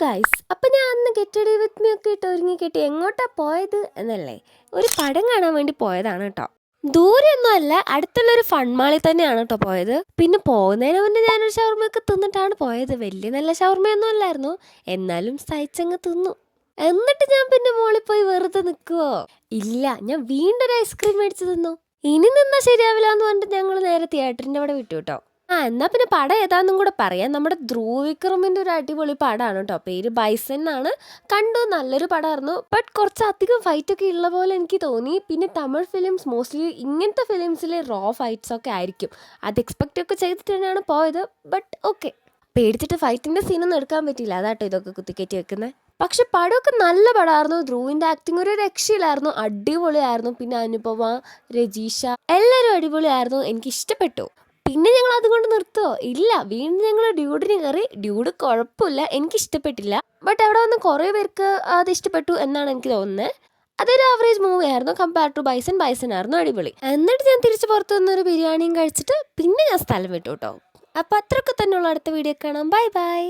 Guys, അപ്പം ഞാൻ അന്ന് ഗെറ്റ് റെഡി വിത്ത് മീ ഒക്കെ ഇട്ട് ഒരുങ്ങി കെട്ടി എങ്ങോട്ടാ പോയത് എന്നല്ലേ, ഒരു പടം കാണാൻ വേണ്ടി പോയതാണ് കേട്ടോ. ദൂരെയൊന്നും അല്ല, അടുത്തുള്ളൊരു ഫൺ മാളിൽ തന്നെയാണ് കേട്ടോ പോയത്. പിന്നെ പോകുന്നതിന് മുന്നേ ഞാനൊരു ഷവർമയൊക്കെ തിന്നിട്ടാണ് പോയത്. വലിയ നല്ല ഷവർമയൊന്നും അല്ലായിരുന്നു, എന്നാലും സഹിച്ചങ്ങ് തിന്നു. എന്നിട്ട് ഞാൻ പിന്നെ മോളിൽ പോയി വെറുതെ നിൽക്കുവോ? ഇല്ല, ഞാൻ വീണ്ടും ഒരു ഐസ്ക്രീം മേടിച്ച് തിന്നു. ഇനി നിന്നാ ശരിയാവില്ല എന്ന് പറഞ്ഞിട്ട് ഞങ്ങൾ നേരെ തിയേറ്ററിൻ്റെ അവിടെ വിട്ടു കേട്ടോ. എന്നാ പിന്നെ പടം ഏതാന്നും കൂടെ പറയാം. നമ്മുടെ ധ്രുവ് വിക്രമിൻ്റെ ഒരു അടിപൊളി പടമാണ് കേട്ടോ. പേര് ബൈസൺ എന്നാണ്. കണ്ടു, നല്ലൊരു പടമായിരുന്നു. ബട്ട് കുറച്ച് അധികം ഫൈറ്റൊക്കെ ഉള്ള പോലെ എനിക്ക് തോന്നി. പിന്നെ തമിഴ് ഫിലിംസ് മോസ്റ്റ്ലി ഇങ്ങനത്തെ ഫിലിംസിൽ റോ ഫൈറ്റ്സ് ഒക്കെ ആയിരിക്കും. അത് എക്സ്പെക്റ്റ് ഒക്കെ ചെയ്തിട്ട് തന്നെയാണ് പോയത്. ബട്ട് ഓക്കെ, പേടിച്ചിട്ട് ഫൈറ്റിൻ്റെ സീനൊന്നും എടുക്കാൻ പറ്റിയില്ല. അതാട്ടോ ഇതൊക്കെ കുത്തിക്കയറ്റി വെക്കുന്നത്. പക്ഷെ പടമൊക്കെ നല്ല പടമായിരുന്നു. ധ്രുവിൻ്റെ ആക്ടിങ് ഒരു രക്ഷയിലായിരുന്നു, അടിപൊളിയായിരുന്നു. പിന്നെ അനുപമ, രജീഷ എല്ലാവരും അടിപൊളിയായിരുന്നു. എനിക്ക് ഇഷ്ടപ്പെട്ടു. പിന്നെ ഞങ്ങൾ അതുകൊണ്ട് നിർത്തുമോ? ഇല്ല, വീണ്ടും ഞങ്ങൾ ഡ്യൂഡിന് കയറി. ഡ്യൂഡ് കുഴപ്പമില്ല, എനിക്കിഷ്ടപ്പെട്ടില്ല. ബട്ട് അവിടെ വന്ന് കുറേ പേർക്ക് അത് ഇഷ്ടപ്പെട്ടു എന്നാണ് എനിക്ക് തോന്നുന്നത്. അതൊരു ആവറേജ് മൂവി ആയിരുന്നു കമ്പയർ ടു ബൈസൺ ആയിരുന്നു അടിപൊളി. എന്നിട്ട് ഞാൻ തിരിച്ച് പുറത്തു വന്നൊരു ബിരിയാണിയും കഴിച്ചിട്ട് പിന്നെ ഞാൻ സ്ഥലം വിട്ടു കേട്ടോ. അപ്പോൾ അത്രയൊക്കെ തന്നെയുള്ള അടുത്ത വീഡിയോ കാണാം. Bye bye.